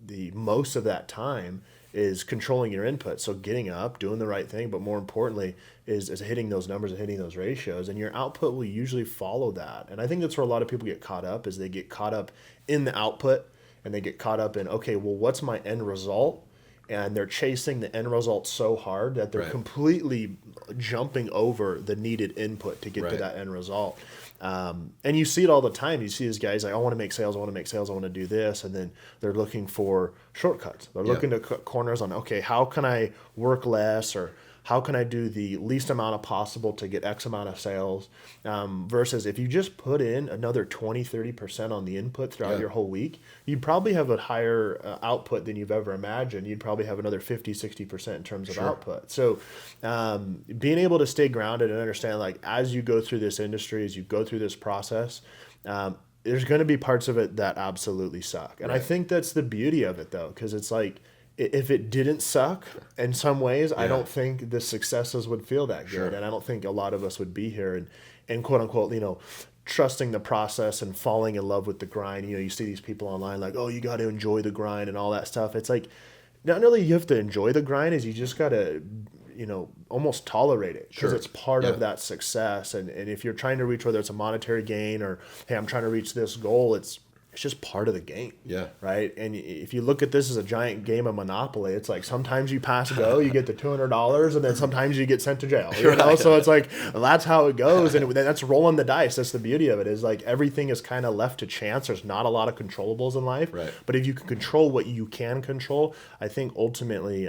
the most of that time is controlling your input. So getting up, doing the right thing, but more importantly is hitting those numbers and hitting those ratios, and your output will usually follow that. And I think that's where a lot of people get caught up is they get caught up in the output and they get caught up in, okay, well, what's my end result? And they're chasing the end result so hard that they're completely jumping over the needed input to get to that end result. And you see it all the time. You see these guys like, I want to make sales, I want to do this. And then they're looking for shortcuts. They're looking to cut corners on, okay, how can I work less, or how can I do the least amount of possible to get X amount of sales? Versus if you just put in another 20, 30% on the input throughout your whole week, you'd probably have a higher output than you've ever imagined. You'd probably have another 50, 60% in terms of output. So being able to stay grounded and understand, like, as you go through this industry, as you go through this process, there's going to be parts of it that absolutely suck. And I think that's the beauty of it, though, because it's like, if it didn't suck in some ways, I don't think the successes would feel that good. And I don't think a lot of us would be here and quote unquote, trusting the process and falling in love with the grind. You see these people online like, oh, you got to enjoy the grind and all that stuff. It's like, not only you have to enjoy the grind, is you just got to, almost tolerate it because Sure. it's part Yeah. of that success. And if you're trying to reach, whether it's a monetary gain or, hey, I'm trying to reach this goal, it's just part of the game. Yeah. Right. And if you look at this as a giant game of Monopoly, it's like sometimes you pass go, you get the $200, and then sometimes you get sent to jail. You know? So it's like that's how it goes, and that's rolling the dice. That's the beauty of it. Is like everything is kind of left to chance. There's not a lot of controllables in life. Right. But if you can control what you can control, I think ultimately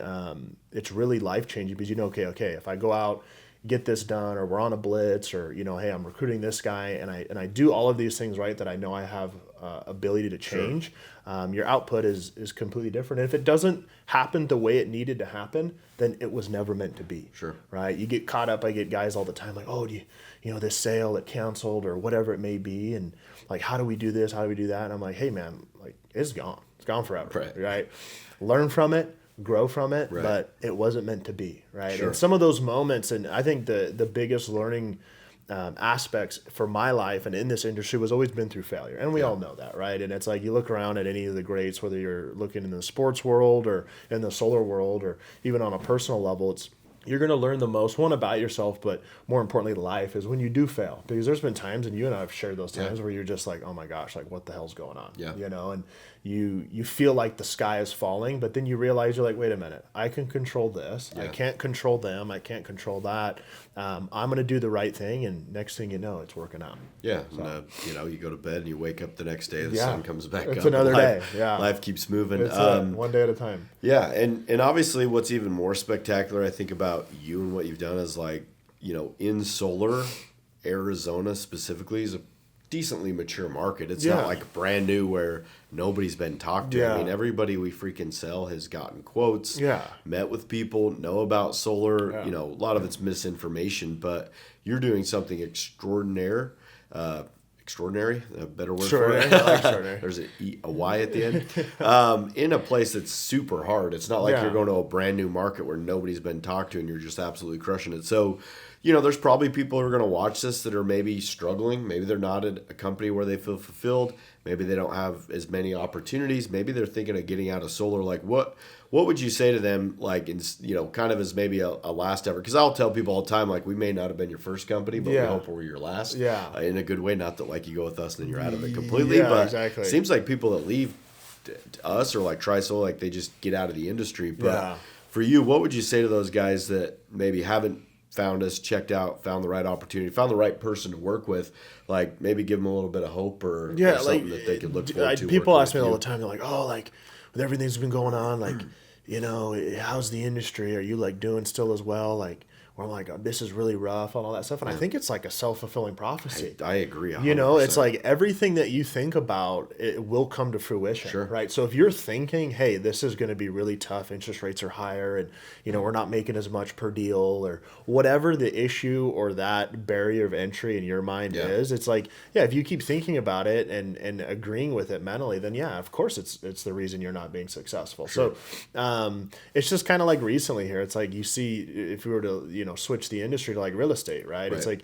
it's really life changing because okay, if I go out, get this done, or we're on a blitz, or hey, I'm recruiting this guy, and I do all of these things right that I know I have ability to change. Sure. Your output is completely different. And if it doesn't happen the way it needed to happen, then it was never meant to be. Sure. Right? You get caught up. I get guys all the time like, oh, do you this sale that canceled or whatever it may be, and like, how do we do this? How do we do that? And I'm like, hey man, like it's gone. It's gone forever. Right? Learn from it. Grow from it, right. But it wasn't meant to be, right? Sure. And some of those moments, and I think the biggest learning aspects for my life and in this industry was always been through failure, and we all know that, right? And it's like you look around at any of the greats, whether you're looking in the sports world or in the solar world or even on a personal level, you're going to learn the most, one, about yourself, but more importantly, life, is when you do fail. Because there's been times, and you and I have shared those times, where you're just like, oh my gosh, like what the hell's going on? Yeah. And you feel like the sky is falling, but then you realize you're like, wait a minute, I can control this. I can't control them. I can't control that. I'm going to do the right thing, and next thing you know, it's working out. Yeah, so. And, you go to bed and you wake up the next day, the sun comes back up. It's another day. Yeah, life keeps moving. It's one day at a time. Yeah, and obviously, what's even more spectacular, I think, about you and what you've done is like, in solar, Arizona specifically is a decently mature market. It's not like brand new where nobody's been talked to. Yeah. I mean, everybody we freaking sell has gotten quotes, met with people, know about solar. Yeah. A lot of it's misinformation, but you're doing something extraordinary. Extraordinary, a better word for it. I like extraordinary. There's a Y at the end. In a place that's super hard. It's not like you're going to a brand new market where nobody's been talked to and you're just absolutely crushing it. So, there's probably people who are going to watch this that are maybe struggling. Maybe they're not at a company where they feel fulfilled. Maybe they don't have as many opportunities. Maybe they're thinking of getting out of solar. Like, what would you say to them, like, kind of as maybe a last effort? Because I'll tell people all the time, like, we may not have been your first company, but we hope we're your last. Yeah. In a good way. Not that, like, you go with us and then you're out of it completely. But exactly. It seems like people that leave us or, like, try solar, like, they just get out of the industry. But for you, what would you say to those guys that maybe haven't found us, checked out, found the right opportunity, found the right person to work with, like maybe give them a little bit of hope or something that they could look forward to. People ask me all the time, they're like, oh, like with everything that's been going on, like, how's the industry? Are you like doing still as well? Like, or I'm like, oh, this is really rough and all that stuff. And I think it's like a self-fulfilling prophecy. I agree. 100%. It's like everything that you think about, it will come to fruition, right? So if you're thinking, hey, this is going to be really tough, interest rates are higher, and, we're not making as much per deal, or whatever the issue or that barrier of entry in your mind is, it's like, if you keep thinking about it and agreeing with it mentally, then of course it's the reason you're not being successful. So it's just kind of like recently here, it's like you see, if we were to, switch the industry to like real estate, right? It's like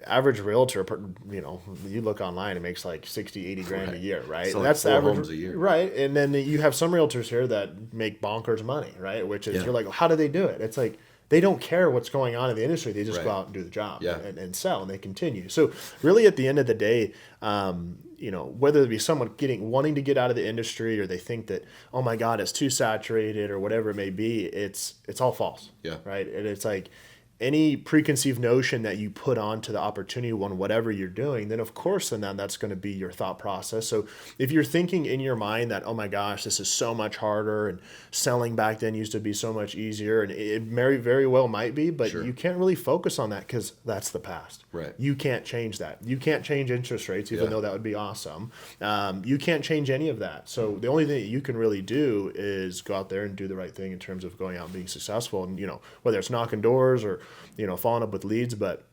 average realtor, you look online, it makes like 60, 80 grand a year, right? So that's like the 4 average, homes a year. Right? And then you have some realtors here that make bonkers money, right? Which is, you're like, how do they do it? It's like, they don't care what's going on in the industry. They just go out and do the job and sell, and they continue. So really at the end of the day, whether it be someone wanting to get out of the industry, or they think that, oh my God, it's too saturated, or whatever it may be, it's all false. Yeah. Right. And it's like any preconceived notion that you put onto the opportunity on whatever you're doing, then of course, then that's going to be your thought process. So if you're thinking in your mind that, oh my gosh, this is so much harder, and selling back then used to be so much easier, and it very, very well might be, but you can't really focus on that because that's the past. Right. You can't change that. You can't change interest rates, even though that would be awesome. You can't change any of that. So the only thing that you can really do is go out there and do the right thing in terms of going out and being successful, and whether it's knocking doors or following up with leads, but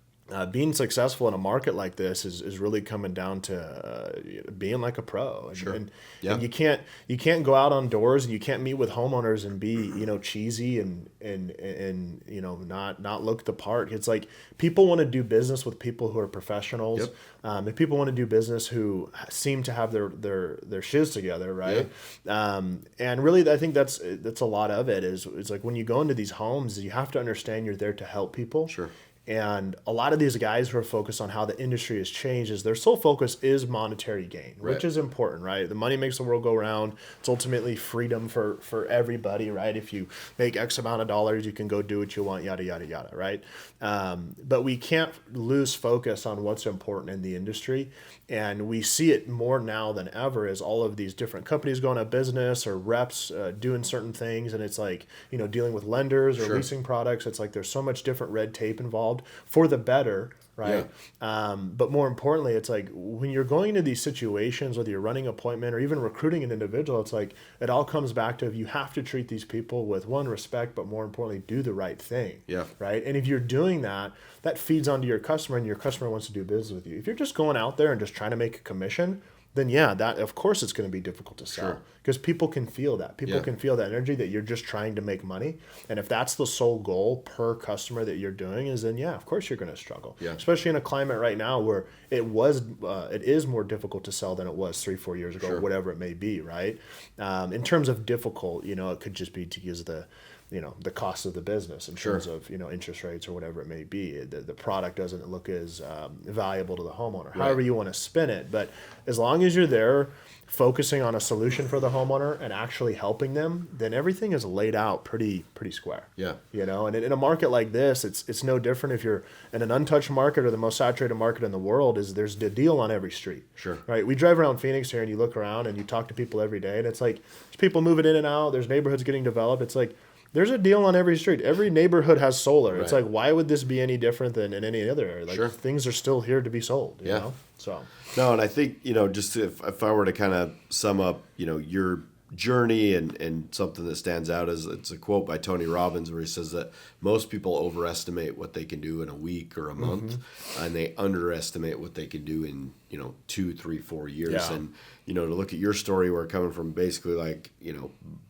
being successful in a market like this is really coming down to being like a pro. And, Sure. and, Yeah. and you can't go out on doors and you can't meet with homeowners and be, cheesy and not look the part. It's like people want to do business with people who are professionals. Yep. And people want to do business who seem to have their shiz together, right? Yeah. And really, I think that's a lot of it. It's like when you go into these homes, you have to understand you're there to help people. Sure. And a lot of these guys who are focused on how the industry has changed is their sole focus is monetary gain, which Right. is important, right? The money makes the world go round. It's ultimately freedom for everybody, right? If you make X amount of dollars, you can go do what you want, yada, yada, yada, right? But we can't lose focus on what's important in the industry. And we see it more now than ever as all of these different companies going out of business or reps doing certain things. And it's like, dealing with lenders or Sure. leasing products. It's like there's so much different red tape involved for the better, right? Yeah. But more importantly, it's like when you're going into these situations, whether you're running an appointment or even recruiting an individual, it's like it all comes back to you have to treat these people with respect, but more importantly, do the right thing. Yeah. Right. And if you're doing that, that feeds onto your customer and your customer wants to do business with you. If you're just going out there and just trying to make a commission, then that of course it's going to be difficult to sell because people can feel that. People can feel that energy that you're just trying to make money. And if that's the sole goal per customer that you're doing then of course you're going to struggle. Yeah. Especially in a climate right now where it is more difficult to sell than it was 3-4 years ago, whatever it may be, right? In terms of difficult, it could just be because of the cost of the business in terms of, interest rates or whatever it may be. The product doesn't look as valuable to the homeowner, however you want to spin it. But as long as you're there focusing on a solution for the homeowner and actually helping them, then everything is laid out pretty square. Yeah. And in a market like this, it's no different if you're in an untouched market or the most saturated market in the world. There's a deal on every street. Sure. Right. We drive around Phoenix here and you look around and you talk to people every day and it's like there's people moving in and out. There's neighborhoods getting developed. It's like there's a deal on every street. Every neighborhood has solar. It's like, why would this be any different than in any other area? Like things are still here to be sold. You know? So no, and I think just if I were to kind of sum up, your journey and something that stands out is it's a quote by Tony Robbins where he says that most people overestimate what they can do in a week or a month, and they underestimate what they can do in 2, 3, 4 years. And to look at your story where coming from basically like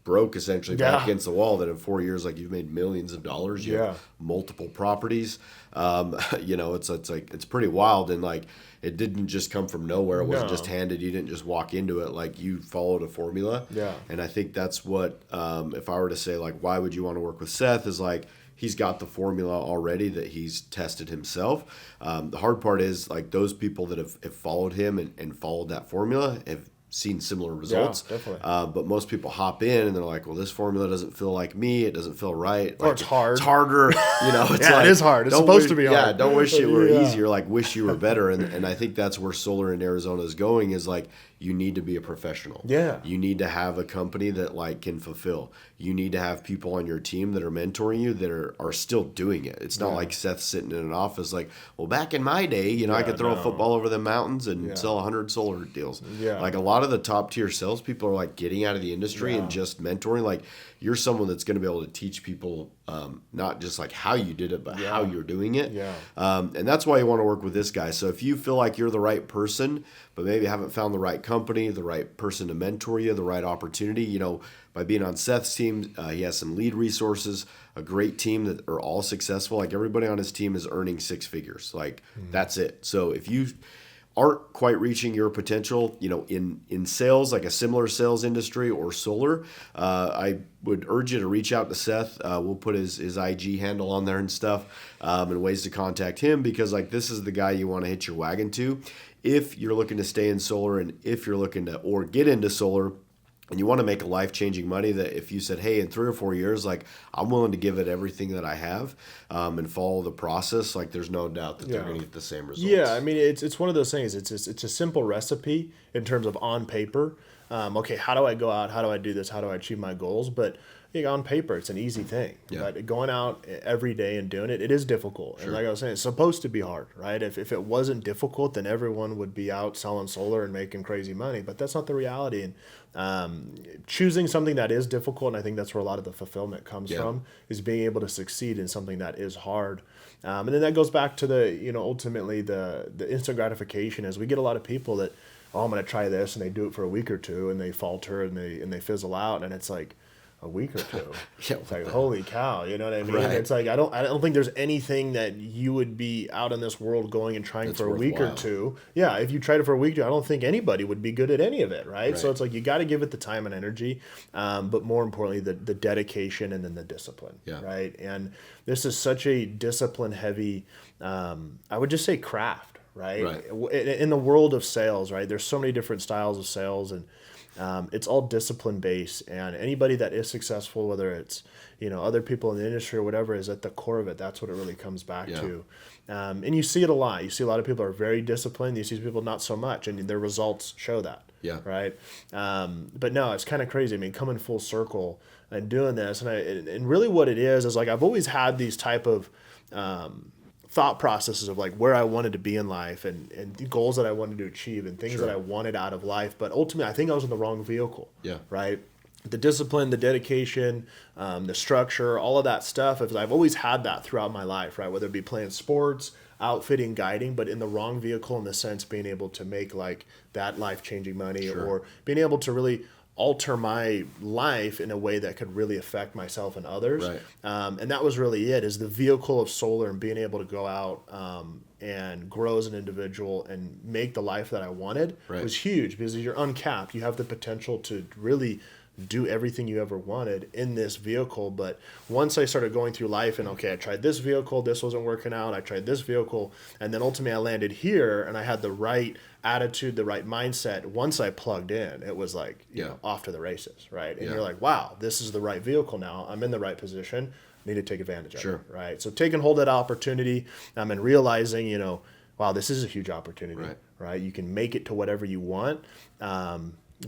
broke essentially back against the wall, that in 4 years like you've made millions of dollars, you have multiple properties. It's pretty wild, and like it didn't just come from nowhere. It wasn't just handed. You didn't just walk into it. Like you followed a formula. Yeah. And I think that's what, if I were to say like, why would you want to work with Seth, is like, he's got the formula already that he's tested himself. The hard part is like those people that have followed him and followed that formula have seen similar results. Yeah, definitely. But most people hop in and they're like, well, this formula doesn't feel like me. It doesn't feel right. Or it's hard. It's harder. It's it is hard. It's supposed to be hard. Yeah, don't wish it were easier. Like wish you were better. And I think that's where solar in Arizona is going, is like you need to be a professional. Yeah. You need to have a company that like can fulfill. You need to have people on your team that are mentoring you that are still doing it. It's not like Seth sitting in an office like, well, back in my day, I could throw a football over the mountains and sell 100 solar deals. Yeah. Like a lot of the top tier salespeople are like getting out of the industry and just mentoring. Like you're someone that's going to be able to teach people not just like how you did it, but how you're doing it. Yeah. And that's why you want to work with this guy. So if you feel like you're the right person, but maybe haven't found the right company, the right person to mentor you, the right opportunity, by being on Seth's team, he has some lead resources, a great team that are all successful. Like everybody on his team is earning 6 figures. Like that's it. So if you aren't quite reaching your potential, in sales, like a similar sales industry or solar, I would urge you to reach out to Seth. We'll put his IG handle on there and stuff, and ways to contact him, because like this is the guy you want to hitch your wagon to if you're looking to stay in solar, and if you're looking to or get into solar and you want to make a life-changing money. That if you said, hey, in 3 or 4 years, like I'm willing to give it everything that I have, and follow the process, like there's no doubt that they're going to get the same results. Yeah, I mean, it's one of those things. It's a simple recipe in terms of on paper. Okay, how do I go out? How do I do this? How do I achieve my goals? But on paper, it's an easy thing. Yeah. But going out every day and doing it is difficult. Sure. And like I was saying, it's supposed to be hard, right? If it wasn't difficult, then everyone would be out selling solar and making crazy money. But that's not the reality. And choosing something that is difficult, and I think that's where a lot of the fulfillment comes from, is being able to succeed in something that is hard. And then that goes back to the, ultimately the instant gratification, is we get a lot of people that, I'm going to try this, and they do it for a week or two, and they falter, and they fizzle out, and it's like, a week or two. It's like, holy cow, you know what I mean? Right. It's like, I don't think there's anything that you would be out in this world going and trying for a week or two. Yeah, if you tried it for a week or two, I don't think anybody would be good at any of it, right? So it's like, you got to give it the time and energy, but more importantly, the dedication and then the discipline, right? And this is such a discipline-heavy, I would just say craft, right? In the world of sales, right? There's so many different styles of sales, and it's all discipline based, and anybody that is successful, whether it's other people in the industry or whatever, is at the core of it. That's what it really comes back to. And you see it a lot. You see a lot of people are very disciplined. You see people not so much, and their results show that. Right. But no, it's kind of crazy. I mean, coming full circle and doing this, and really what it is like, I've always had these type of thought processes of like where I wanted to be in life, and the goals that I wanted to achieve, and things that I wanted out of life. But ultimately, I think I was in the wrong vehicle. Right. The discipline, the dedication, the structure, all of that stuff. I've always had that throughout my life, right? Whether it be playing sports, outfitting, guiding, but in the wrong vehicle, in the sense being able to make like that life-changing money, or being able to really alter my life in a way that could really affect myself and others. And that was really it, is the vehicle of solar, and being able to go out and grow as an individual and make the life that I wanted was huge, because you're uncapped. You have the potential to really do everything you ever wanted in this vehicle. But once I started going through life, and I tried this vehicle, this wasn't working out, I tried this vehicle, and then ultimately I landed here, and I had the right attitude, the right mindset. Once I plugged in, it was like, off to the races, right? And you're like, wow, this is the right vehicle now. I'm in the right position. I need to take advantage of it, right? So taking hold of that opportunity, and realizing, wow, this is a huge opportunity, right? You can make it to whatever you want.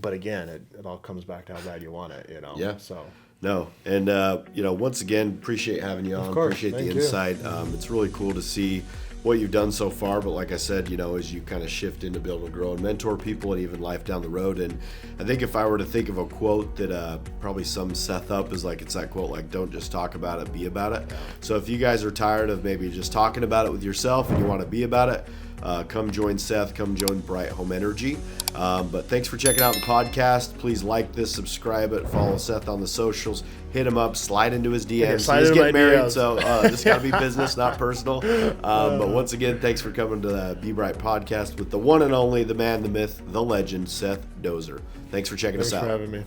But again, it all comes back to how bad you want it, So no, and once again, appreciate having you on. Of course, appreciate the insight. It's really cool to see what you've done so far. But like I said, as you kind of shift into being able to grow and mentor people, and even life down the road. And I think if I were to think of a quote that probably sums Seth up, is like, it's that quote, like, don't just talk about it, be about it. So if you guys are tired of maybe just talking about it with yourself and you want to be about it, come join Seth, come join Bright Home Energy. But thanks for checking out the podcast. Please like this, subscribe it, follow Seth on the socials, hit him up, slide into his DMs. He's getting married, so this got to be business, not personal. But once again, thanks for coming to the Be Bright podcast with the one and only, the man, the myth, the legend, Seth Dozer. Thanks for checking us out. Thanks for having me.